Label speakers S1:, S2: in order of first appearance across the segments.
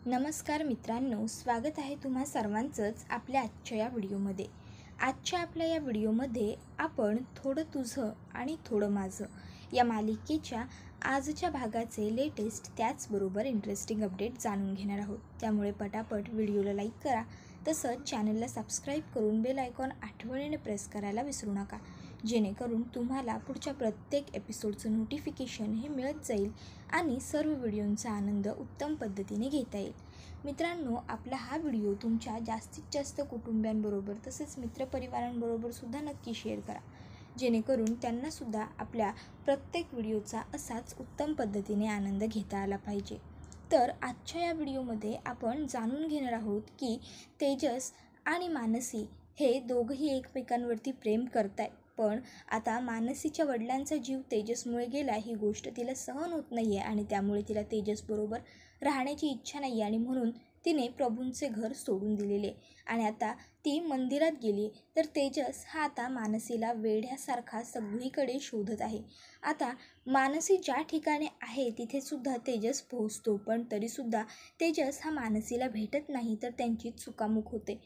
S1: नमस्कार मित्रांनो, स्वागत आहे तुम्हा सर्वांचंच आपल्या आजच्या या व्हिडिओमध्ये. आजच्या आपल्या या व्हिडिओमध्ये आपण थोडं तुझं आणि थोडं माझं या मालिकेच्या आजच्या भागाचे लेटेस्ट त्याचबरोबर इंटरेस्टिंग अपडेट जाणून घेणार आहोत. त्यामुळे पटापट व्हिडिओला लाईक करा, तसंच चॅनलला सबस्क्राईब करून बेल आयकॉन आठवणीने प्रेस करायला विसरू नका, जेणेकरून तुम्हाला पुढच्या प्रत्येक एपिसोडचं नोटिफिकेशन हे मिळत जाईल आणि सर्व व्हिडिओंचा आनंद उत्तम पद्धतीने घेता येईल. मित्रांनो, आपला हा व्हिडिओ तुमच्या जास्तीत जास्त कुटुंबियांबरोबर तसेच मित्रपरिवारांबरोबर सुद्धा नक्की शेअर करा, जेणेकरून त्यांनासुद्धा आपल्या प्रत्येक व्हिडिओचा असाच उत्तम पद्धतीने आनंद घेता आला पाहिजे. तर आजच्या या व्हिडिओमध्ये आपण जाणून घेणार आहोत की तेजस आणि मानसी हे दोघंही एकमेकांवरती प्रेम करतायत, पण आता मानसीच्या वडिलांचा जीव तेजसमुळे गेला ही गोष्ट तिला सहन होत नाही आहे आणि त्यामुळे तिला तेजसबरोबर राहण्याची इच्छा नाही आहे आणि म्हणून तिने प्रभूंचे घर सोडून दिलेले आणि आता ती मंदिरात गेली. तर तेजस हा आता मानसीला वेड्यासारखा सगळीकडे शोधत आहे. आता मानसी ज्या ठिकाणी आहे तिथेसुद्धा तेजस पोहोचतो, पण तरीसुद्धा तेजस हा मानसीला भेटत नाही, तर त्यांची चुकामुक होते.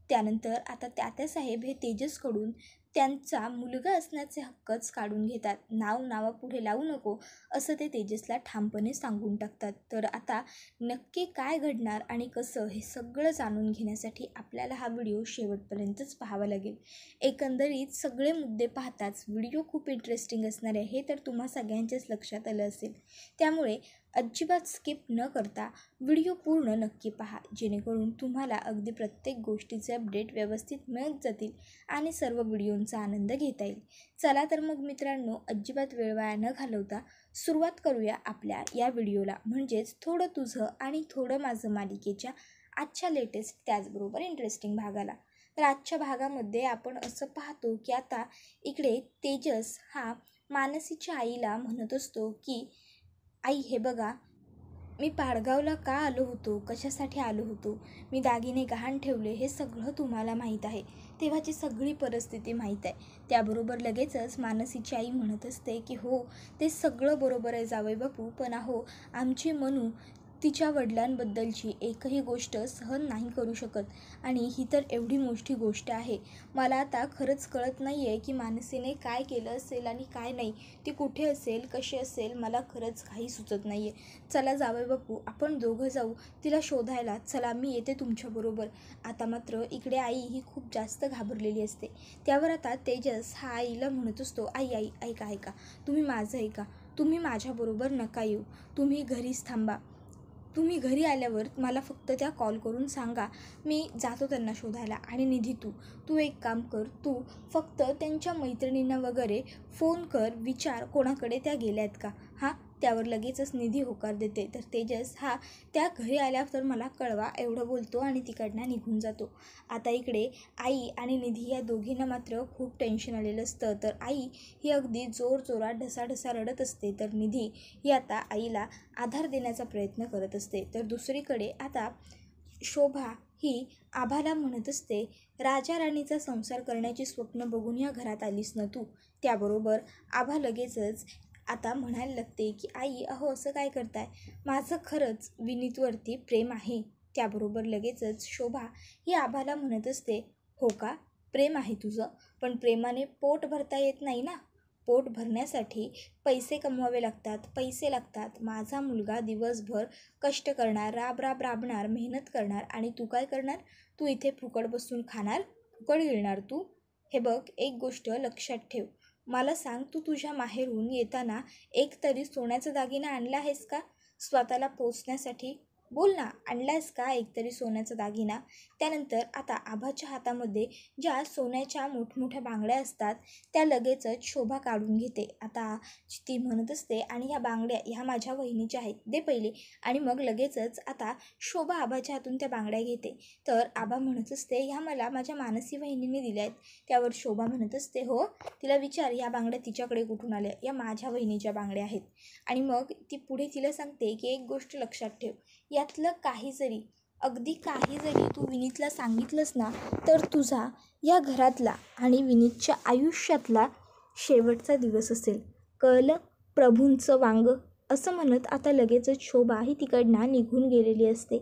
S1: त्यानंतर आता तात्यासाहेब हे तेजसकडून त्यांचा मुलगा असण्याचे हक्कच काढून घेतात. नावापुढे लावू नको असं ते तेजसला ठामपणे सांगून टाकतात. तर आता नक्की काय घडणार आणि कसं हे सगळं जाणून घेण्यासाठी आपल्याला हा व्हिडिओ शेवटपर्यंतच पाहावा लागेल. एकंदरीत सगळे मुद्दे पाहताच व्हिडिओ खूप इंटरेस्टिंग असणार आहे हे तर तुम्हा सगळ्यांच्याच लक्षात आलं असेल. त्यामुळे अजिबात स्किप न करता व्हिडिओ पूर्ण नक्की पहा, जेणेकरून तुम्हाला अगदी प्रत्येक गोष्टीचे अपडेट व्यवस्थित मिळत जातील आणि सर्व व्हिडिओंचा आनंद घेता येईल. चला तर मग मित्रांनो, अजिबात वेळ वाया न घालवता सुरुवात करूया आपल्या या व्हिडिओला, म्हणजेच थोडं तुझं आणि थोडं माझं मालिकेच्या आजच्या लेटेस्ट त्याचबरोबर इंटरेस्टिंग भागाला. तर आजच्या भागामध्ये आपण असं पाहतो की आता इकडे तेजस हा मानसीच्या आईला म्हणत असतो की आई, हे बघा, मी पाडगावला का आलो होतो, कशासाठी आलो होतो, मी दागिने गहाण ठेवले, हे सगळं तुम्हाला माहीत आहे. तेव्हाची सगळी परिस्थिती माहीत आहे. त्याबरोबर लगेचच मानसीची आई म्हणत असते की हो, ते सगळं बरोबर आहे जावई बापू, पण अहो, आमची मनू तिच्या वडिलांबद्दलची एकही गोष्ट सहन नाही करू शकत आणि ही तर एवढी मोठी गोष्ट आहे. मला आता खरंच कळत नाही आहे की मानसीने काय केलं असेल आणि काय नाही. ती कुठे असेल, कशी असेल, मला खरंच काही सुचत नाही आहे. चला जावई बापू, आपण दोघं जाऊ तिला शोधायला. चला, मी येते तुमच्याबरोबर. आता मात्र इकडे आई ही खूप जास्त घाबरलेली असते. त्यावर आता तेजस हा आईला म्हणत असतो, आई ऐका, तुम्ही माझं ऐका, तुम्ही माझ्याबरोबर नका येऊ, तुम्ही घरीच थांबा. तुम्ही घरी आल्यावर मला फक्त त्या कॉल करून सांगा, मी जातो त्यांना शोधायला. आणि निधी, तू एक काम कर, तू फक्त त्यांच्या मैत्रिणींना वगैरे फोन कर, विचार कोणाकडे त्या गेल्या आहेत का. हां, त्यावर लगेचच निधी होकार देते. तर तेजस हा त्या घरी आल्यावर मला कळवा एवढं बोलतो आणि तिकडनं निघून जातो. आता इकडे आई आणि निधी या दोघींना मात्र खूप टेन्शन आलेलं असतं. तर आई ही अगदी जोरात ढसाढसा रडत असते, तर निधी ही आता आईला आधार देण्याचा प्रयत्न करत असते. तर दुसरीकडे आता शोभा ही आभाला म्हणत असते, राजा राणीचा संसार करण्याची स्वप्न बघून या घरात आलीस ना तू. त्याबरोबर आभा लगेचच आता म्हणायला लागते की आई, अहो असं काय करताय, माझं खरंच विनीतवरती प्रेम आहे. त्याबरोबर लगेचच शोभा ही आभाला म्हणत असते, हो का, प्रेम आहे तुझं, पण प्रेमाने पोट भरता येत नाही ना. पोट भरण्यासाठी पैसे कमवावे लागतात, पैसे लागतात. माझा मुलगा दिवसभर कष्ट करणार, राबणार, मेहनत करणार आणि तू काय करणार, तू इथे फुकट बसून खाणार, फुकट गिळणार तू. हे बघ, एक गोष्ट लक्षात ठेव, मला सांग, तू तुझ्या माहेरून येताना एक तरी सोन्याचा दागिना आणला आहेस का स्वतःला पोसण्यासाठी? बोल ना, आणलायस का एकतरी सोन्याचा दागिना? त्यानंतर आता आभाच्या हातामध्ये ज्या सोन्याच्या मोठमोठ्या बांगड्या असतात त्या लगेचच शोभा काढून घेते. आता ती म्हणत असते, आणि ह्या बांगड्या ह्या माझ्या वहिनीच्या आहेत, दे पहिले. आणि मग लगेचच आता शोभा आभाच्या हातून त्या बांगड्या घेते. तर आभा म्हणत असते, ह्या मला माझ्या मानसी वहिनीने दिल्या आहेत. त्यावर शोभा म्हणत असते, हो, तिला विचार, ह्या बांगड्या तिच्याकडे कुठून आल्या, या माझ्या वहिनीच्या बांगड्या आहेत. आणि मग ती पुढे तिला सांगते की एक गोष्ट लक्षात ठेव, यातलं अगदी काही जरी तू विनीतला सांगितलंस ना, तर तुझा या घरातला आणि विनीतच्या आयुष्यातला शेवटचा दिवस असेल. कळलं? प्रभूंचं वांग असं म्हणत आता लगेचच शोभा ही तिकडनं निघून गेलेली असते.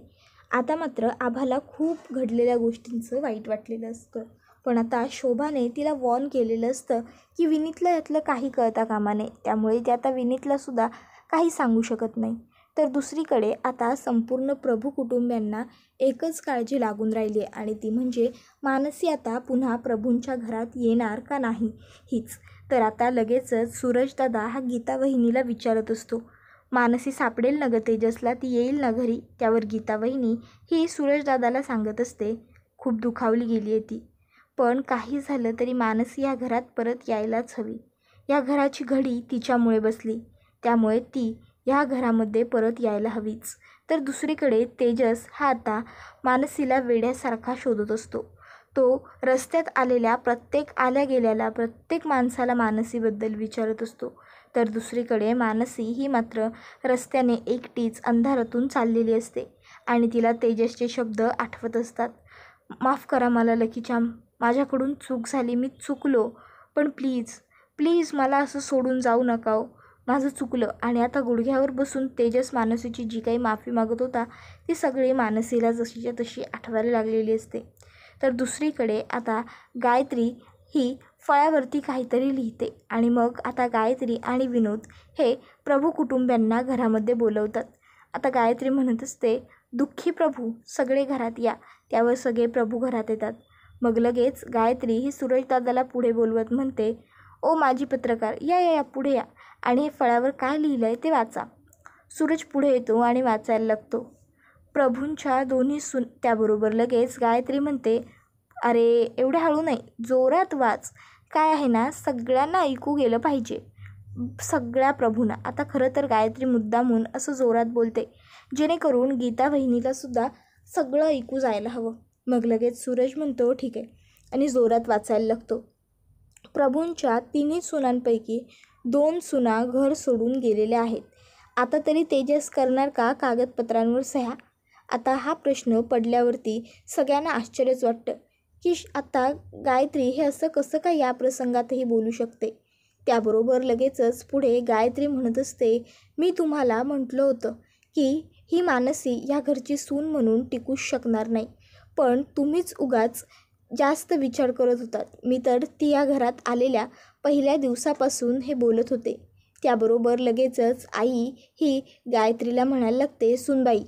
S1: आता मात्र आभाला खूप घडलेल्या गोष्टींचं वाईट वाटलेलं असतं. पण आता शोभाने तिला वॉर्न केलेलं असतं की विनीतला यातलं काही कळता कामा नये. त्यामुळे ती आता विनीतलासुद्धा काही सांगू शकत नाही. तर दुसरीकडे आता संपूर्ण प्रभू कुटुंबियांना एकच काळजी लागून राहिली आहे आणि ती म्हणजे मानसी आता पुन्हा प्रभूंच्या घरात येणार का नाही हीच. तर आता लगेचच सूरजदादा हा गीता वहिनीला विचारत असतो, मानसी सापडेल ना गं तेजसला, ती येईल ना घरी. त्यावर गीता वहिनी ही सूरजदादाला सांगत असते, खूप दुखावली गेली आहे ती, पण काही झालं तरी मानसी या घरात परत यायलाच हवी. या घराची घडी तिच्यामुळे बसली, त्यामुळे ती ह्या घरामध्ये परत यायला हवीच. तर दुसरीकडे तेजस हा आता मानसीला वेड्यासारखा शोधत असतो. तो रस्त्यात आलेल्या आल्या गेलेल्या प्रत्येक माणसाला मानसीबद्दल विचारत असतो. तर दुसरीकडे मानसी ही मात्र रस्त्याने एकटीच अंधारातून चाललेली असते आणि तिला तेजसचे शब्द आठवत असतात. माफ करा मला लकीचाम, माझ्याकडून चूक झाली, मी चुकलो, पण प्लीज मला असं सोडून जाऊ नका हो, माझं चुकलं. आणि आता गुडघ्यावर बसून तेजस मानसीची जी काही माफी मागत होता ती सगळी मानसीला जशीच्या तशी आठवायला लागलेली असते. तर दुसरीकडे आता गायत्री ही फळ्यावरती काहीतरी लिहिते आणि मग आता गायत्री आणि विनोद हे प्रभू कुटुंबियांना घरामध्ये बोलवतात. आता गायत्री म्हणत असते, दुःखी प्रभू सगळे घरात या. त्यावर सगळे प्रभू घरात येतात. मग लगेच गायत्री ही सूरजदादाला पुढे बोलवत म्हणते, ओ माजी पत्रकार, या पुढे या आणि हे फळ्यावर काय लिहिलं आहे ते वाचा. सूरज पुढे येतो आणि वाचायला लागतो, प्रभूंच्या दोन्ही त्याबरोबर लगेच गायत्री म्हणते, अरे एवढ्या हळू नाही, जोरात वाच. काय आहे ना, सगळ्यांना ऐकू गेलं पाहिजे, सगळ्या प्रभूंना. आता खरं तर गायत्री मुद्दामून असं जोरात बोलते जेणेकरून गीता वहिनीलासुद्धा सगळं ऐकू जायला हवं. मग लगेच सूरज म्हणतो, ठीक आहे, आणि जोरात वाचायला लागतो. प्रभूंच्या तिन्ही सुनांपैकी 2 सुना घर सोडून गेलेल्या आहेत. आता तरी तेजस करणार का कागदपत्रांवर सह्या? आता हा प्रश्न पडल्यावरती सगळ्यांना आश्चर्यच वाटतं की आता गायत्री हे असं कसं काय या प्रसंगातही बोलू शकते. त्याबरोबर लगेचच पुढे गायत्री म्हणत असते, मी तुम्हाला म्हटलं होतं की ही मानसी या घरची सून म्हणून टिकूच शकणार नाही, पण तुम्हीच उगाच जास्त विचार करत होतात. मी तर ती या घरात आलेल्या पहिल्या दिवसापासून हे बोलत होते. त्याबरोबर लगेचच आई ही गायत्रीला म्हणायला लागते, सुनबाई,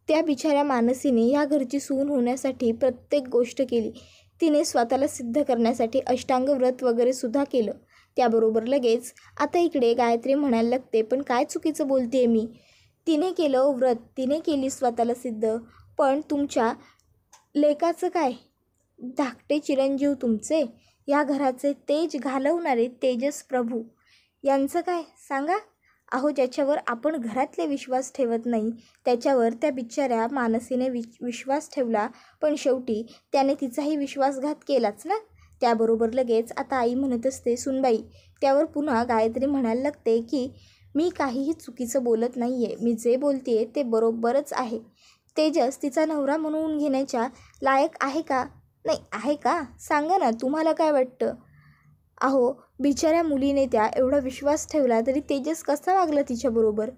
S1: त्या बिचाऱ्या मानसीने या घरची सून होण्यासाठी प्रत्येक गोष्ट केली. तिने स्वतःला सिद्ध करण्यासाठी अष्टांग व्रत वगैरे सुद्धा केलं. त्याबरोबर लगेच आता इकडे गायत्री म्हणायला लागते, पण काय चुकीचं बोलते मी, तिने केलं व्रत, तिने केली स्वतःला सिद्ध, पण तुमच्या लेकाचं काय, धाकटे चिरंजीव तुमचे, या घराचे तेज घालवणारे तेजस प्रभू, यांचं काय सांगा. अहो, ज्याच्यावर आपण घरातले विश्वास ठेवत नाही त्याच्यावर त्या बिचाऱ्या मानसीने विश्वास ठेवला, पण शेवटी त्याने तिचाही विश्वासघात केलाच ना. त्याबरोबर लगेच आता आई म्हणत असते, सुनबाई. त्यावर पुन्हा गायत्री म्हणायला लागते की मी काहीही चुकीचं बोलत नाही आहे, मी जे बोलते ते बरोबरच आहे. तेजस तिचा नवरा म्हणून घेण्याच्या लायक आहे का? नाही आहे का? सांगा ना, तुम्हाला काय वाटतं? अहो, बिचाऱ्या मुलीने त्या एवढा विश्वास ठेवला तरी तेजस कसा वागला तिच्याबरोबर.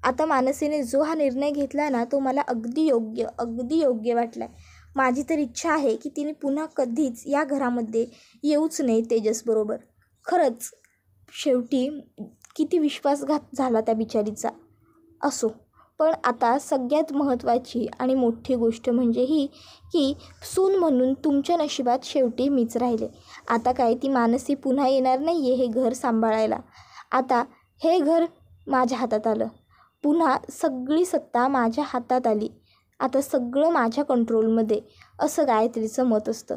S1: आता मानसीने जो हा निर्णय घेतला ना, तो मला अगदी योग्य वाटला. माझी तर इच्छा आहे की तिने पुन्हा कधीच या घरामध्ये येऊच नाही तेजसबरोबर. खरंच शेवटी किती विश्वासघात झाला त्या बिचारीचा. असो, पण आता सगळ्यात महत्त्वाची आणि मोठी गोष्ट म्हणजे ही की सून म्हणून तुमच्या नशिबात शेवटी मीच राहिले. आता काय ती मानसी पुन्हा येणार नाही आहे हे घर सांभाळायला. आता हे घर माझ्या हातात आलं, पुन्हा सगळी सत्ता माझ्या हातात आली, आता सगळं माझ्या कंट्रोलमध्ये, असं गायत्रीचं मत असतं.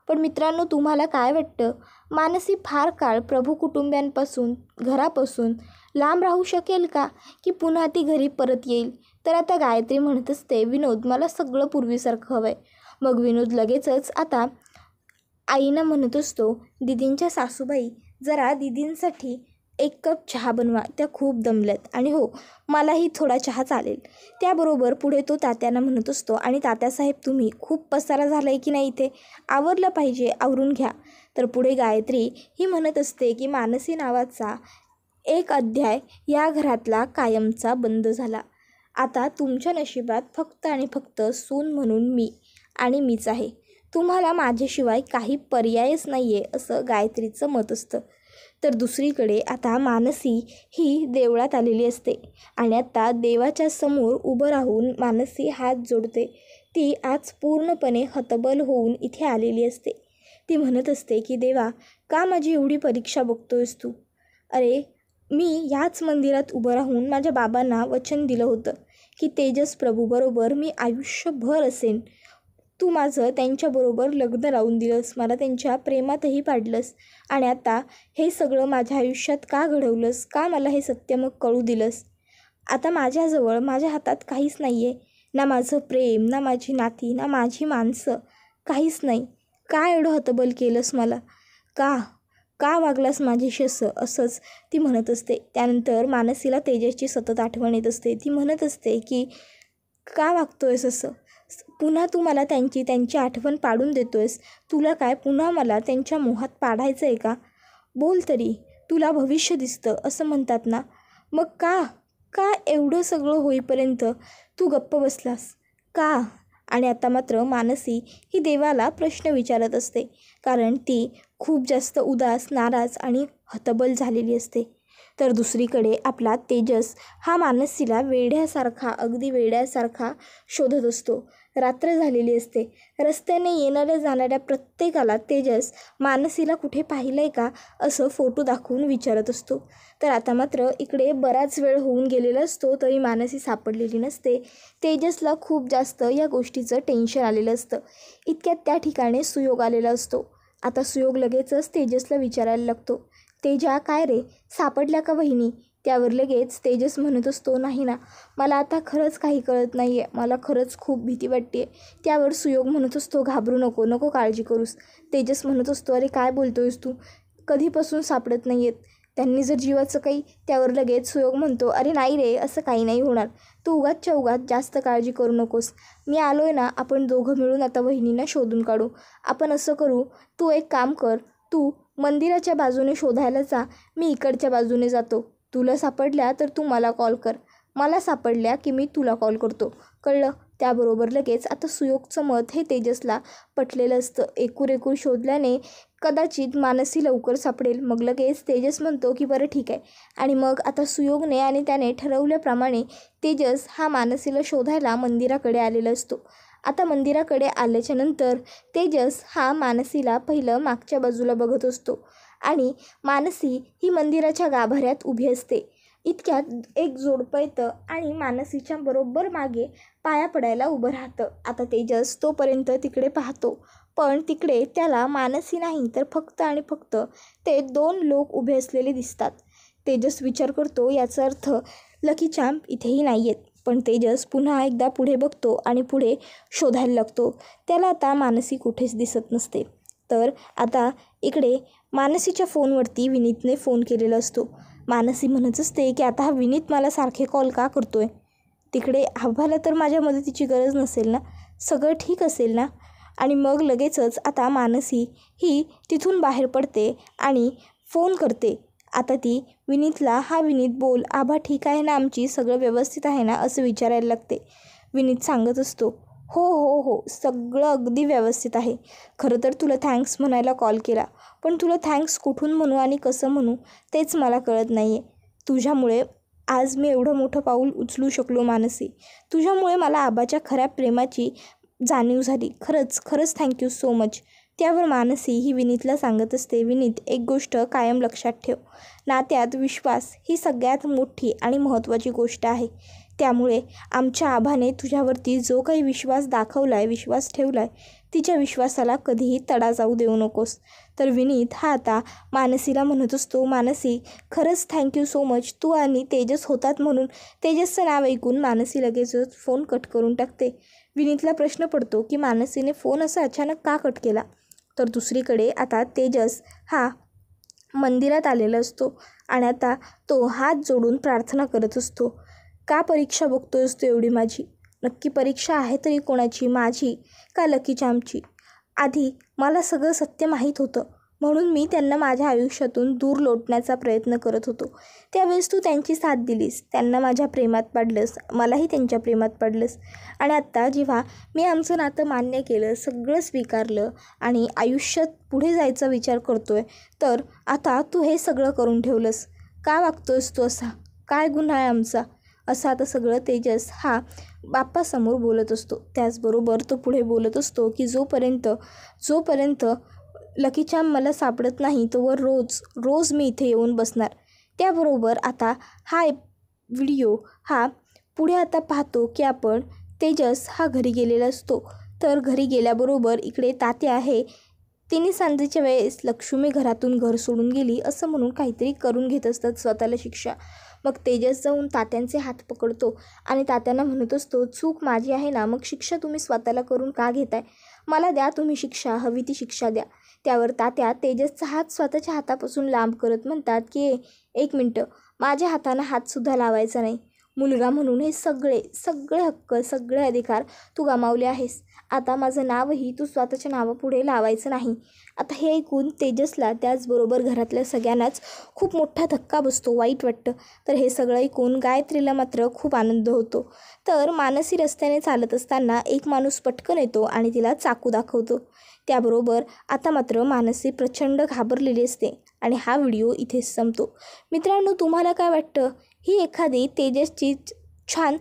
S1: पण मित्रांनो, तुम्हाला काय वाटतं, मानसी फार काळ प्रभू कुटुंबियांपासून घरापासून लांब राहू शकेल का, की पुन्हा ती घरी परत येईल? तर आता गायत्री म्हणत असते, विनोद, मला सगळं पूर्वीसारखं हवं आहे. मग विनोद लगेचच आता आईना म्हणत असतो, दीदींच्या सासूबाई, जरा दीदींसाठी 1 कप चहा बनवा, त्या खूप दमल्यात, आणि हो, मलाही थोडा चहा चालेल. त्याबरोबर पुढे तो तात्यांना म्हणत असतो, आणि तात्यासाहेब, तुम्ही खूप पसारा झाला आहे की नाही, इथे आवरलं पाहिजे, आवरून घ्या. तर पुढे गायत्री ही म्हणत असते की मानसी नावाचा एक अध्याय या घरातला कायमचा बंद झाला. आता तुमच्या नशिबात फक्त आणि फक्त सून म्हणून मी आणि मीच आहे. तुम्हाला माझ्याशिवाय काही पर्यायच नाही आहे असं गायत्रीचं मत असतं. तर दुसरीकडे आता मानसी ही देवळात आलेली असते आणि आता देवाच्या समोर उभं राहून मानसी हात जोडते. ती आज पूर्णपणे हतबल होऊन इथे आलेली असते. ती म्हणत असते की देवा, का माझी एवढी परीक्षा बघतोयस तू? अरे, मी याच मंदिरात उभं राहून माझ्या बाबांना वचन दिलं होतं की तेजस प्रभूबरोबर मी आयुष्यभर असेन. तू माझं त्यांच्याबरोबर लग्न लावून दिलंस, मला त्यांच्या प्रेमातही पाडलंस आणि आता हे सगळं माझ्या आयुष्यात का घडवलंस? का मला हे सत्य मग कळू दिलंस? आता माझ्याजवळ माझ्या हातात काहीच नाही आहे. ना माझं प्रेम, ना माझी नाती, ना माझी माणसं, काहीच नाही. का एवढं हतबल केलंस मला? का वागलास माझ्याशी असंच ती म्हणत असते. त्यानंतर मानसीला तेजसची सतत आठवण येत असते. ती म्हणत असते की का वागतोयस असं? पुन्हा तू मला त्यांची आठवण पाडून देतोयस. तुला काय पुन्हा मला त्यांच्या मोहात पाडायचं आहे का? बोल तरी, तुला भविष्य दिसतं असं म्हणतात ना. मग का एवढं सगळं होईपर्यंत तू गप्प बसलास? का? आणि आता मात्र मानसी ही देवाला प्रश्न विचारत असते, कारण ती खूप जास्त उदास, नाराज आणि हतबल झालेली असते. तर दुसरीकडे आपला तेजस हा मानसीला अगदी वेड्यासारखा शोधत असतो. रात्र झालेली असते. रस्त्याने येणाऱ्या जाणाऱ्या प्रत्येकाला तेजस मानसीला कुठे पाहिलं आहे का असं फोटो दाखवून विचारत असतो. तर आता मात्र इकडे बराच वेळ होऊन गेलेला असतो तरी मानसी सापडलेली नसते. तेजसला खूप जास्त या गोष्टीचं टेन्शन आलेलं असतं. इतक्यात त्या ठिकाणी सुयोग आलेला असतो. आता सुयोग लगेचच तेजसला विचारायला लागतो, तेजा, काय रे, सापडल्या का वहिनी? त्यावर लगेच तेजस म्हणत असतो, नाही ना, मला आता खरंच काही कळत नाही आहे, मला खरंच खूप भीती वाटते. त्यावर सुयोग म्हणत असतो, घाबरू नको काळजी करूस. तेजस म्हणत असतो, अरे काय बोलतोयस तू? कधीपासून सापडत नाही आहेत त्यांनी जर जीवाचं काही? त्यावर लगेच सुयोग म्हणतो, अरे नाही रे, असं काही नाही होणार. तू उगाच जास्त काळजी करू नकोस. मी आलो आहे ना, आपण दोघं मिळून आता वहिनींना शोधून काढू. आपण असं करू, तू एक काम कर, तू मंदिराच्या बाजूने शोधायला जा, मी इकडच्या बाजूने जातो. तुला सापडल्या तर तू मला कॉल कर, मला सापडल्या की मी तुला कॉल करतो, कळलं? त्याबरोबर लगेच आता सुयोगचं मत हे तेजसला पटलेलं असतं. एकूण शोधल्याने कदाचित मानसी लवकर सापडेल. मग लगेच तेजस म्हणतो की बरं ठीक आहे. आणि मग आता सुयोगने आणि त्याने ठरवल्याप्रमाणे तेजस हा मानसीला शोधायला मंदिराकडे आलेला असतो. आता मंदिराकडे आल्याच्या नंतर तेजस हा मानसीला पहिलं मागच्या बाजूला बघत असतो आणि मानसी ही मंदिराच्या गाभाऱ्यात उभी असते. इतक्यात एक जोडपं येतं आणि मानसीच्या बरोबर मागे पाया पडायला उभं राहतं. आता तेजस तोपर्यंत तिकडे पाहतो, पण तिकडे त्याला मानसी नाही तर फक्त आणि फक्त ते 2 लोक उभे असलेले दिसतात. तेजस विचार करतो, याचा अर्थ लकी चॅम्प इथेही नाही आहेत. पण तेजस पुन्हा एकदा पुढे बघतो आणि पुढे शोधायला लागतो. त्याला आता मानसी कुठेच दिसत नसते. तर आता इकडे मानसीच्या फोनवरती विनीतने फोन केलेला असतो. मानसी म्हणत असते की आता हा विनीत मला सारखे कॉल का करतोय? तिकडे आम्हाला तर माझ्या मदतीची गरज नसेल ना, सगळं ठीक असेल ना? आणि मग लगेचच आता मानसी ही तिथून बाहेर पडते आणि फोन करते. आता ती विनीतला, हा विनीत बोल, आभा ठीक आहे ना आमची, सगळं व्यवस्थित आहे ना असं विचारायला लागते. विनीत सांगत असतो, हो, सगळं अगदी व्यवस्थित आहे. खरं तर तुला थँक्स म्हणायला कॉल केला, पण तुला थँक्स कुठून म्हणू आणि कसं म्हणू तेच मला कळत नाही आहे. तुझ्यामुळे आज मी एवढं मोठं पाऊल उचलू शकलो मानसी. तुझ्यामुळे मला आबाच्या खऱ्या प्रेमाची जाणीव झाली. खरंच थँक्यू सो मच. त्यावर मानसी ही विनीतला सांगत असते, विनीत, एक गोष्ट कायम लक्षात ठेव, नात्यात विश्वास ही सगळ्यात मोठी आणि महत्त्वाची गोष्ट आहे. त्यामुळे आमच्या आभाने तुझ्यावरती जो काही विश्वास ठेवला आहे, तिच्या विश्वासाला कधीही तडा जाऊ देऊ नकोस. तर विनीत हा आता मानसीला म्हणत असतो, मानसी, खरंच थँक्यू सो मच. तू आणि तेजस होतात म्हणून. तेजसचं नाव ऐकून मानसी लगेचच फोन कट करून टाकते. विनीतला प्रश्न पडतो की मानसीने फोन असा अचानक का कट केला? तर दुसरीकडे आता तेजस हा मंदिरात आलेला असतो आणि आता तो हात जोडून प्रार्थना करत असतो. का परीक्षा बघतोयस तू एवढी माझी? नक्की परीक्षा आहे तरी कोणाची, माझी का लकी चॅम्पची? आधी मला सगळं सत्य माहीत होतं, म्हणून मी त्यांना माझ्या आयुष्यातून दूर लोटण्याचा प्रयत्न करत होतो. त्यावेळेस तू त्यांची साथ दिलीस, त्यांना माझ्या प्रेमात पाडलंस, मलाही त्यांच्या प्रेमात पाडलंस. आणि आत्ता जेव्हा मी आमचं नातं मान्य केलं, सगळं स्वीकारलं आणि आयुष्यात पुढे जायचा विचार करतोय, तर आता तू हे सगळं करून ठेवलंस. का वागतोयस तू असा? काय गुन्हा आहे आमचा? असं आता सगळं तेजस हा बाप्पासमोर बोलत असतो. त्याचबरोबर तो पुढे बोलत असतो की जोपर्यंत लकीचाम मला सापडत नाही तोवर रोज मी इथे येऊन बसणार. त्याबरोबर आता हा व्हिडिओ हा पुढे आता पाहतो की आपण तेजस हा घरी गेलेला असतो. तर घरी गेल्याबरोबर इकडे तात्या आहे. तिने सांजेच्या वेळेस लक्ष्मी घरातून घर सोडून गेली असं म्हणून काहीतरी करून घेत असतात स्वतःला शिक्षा. मग तेजस जाऊन तात्यांचे हात पकडतो आणि तात्यांना म्हणत असतो, चूक माझी आहे ना, मग शिक्षा तुम्ही स्वतःला करून का घेताय? मला द्या तुम्ही शिक्षा, हवी ती शिक्षा द्या. त्यावर तात्या तेजसचा हात स्वतःच्या हातापासून लांब करत म्हणतात की एक मिनटं, माझ्या हाताला हातसुद्धा लावायचा नाही. मुलगा म्हणून हे सगळे हक्क, सगळे अधिकार तू गमावले आहेस. आता माझं नावही तू स्वतःच्या नावापुढे लावायचं नाही. आता हे ऐकून तेजसला त्याचबरोबर घरातल्या सगळ्यांनाच खूप मोठा धक्का बसतो, वाईट वाटतं. तर हे सगळं ऐकून गायत्रीला मात्र खूप आनंद होतो. तर मानसी रस्त्याने चालत असताना एक माणूस पटकन येतो आणि तिला चाकू दाखवतो. त्याबरोबर आता मात्र मानसी प्रचंड घाबरलेली असते आणि हा व्हिडिओ इथेच संपतो. मित्रांनो, तुम्हाला काय वाटतं? ही एखादी तेजसची छान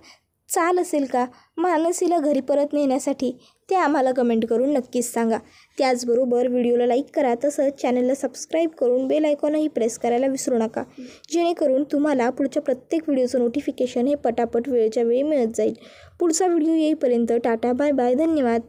S1: चाल असेल का मानसीला घरी परत नेण्यासाठी? ते आम्हाला कमेंट करून नक्कीच सांगा. त्याचबरोबर व्हिडिओला लाईक करा, तसंच चॅनलला सबस्क्राईब करून बेल आयकॉनही प्रेस करायला विसरू नका, जेणेकरून तुम्हाला पुढच्या प्रत्येक व्हिडिओचं नोटिफिकेशन हे पटापट वेळच्या वेळी मिळत जाईल. पुढचा व्हिडिओ येईपर्यंत टाटा, बाय बाय, धन्यवाद.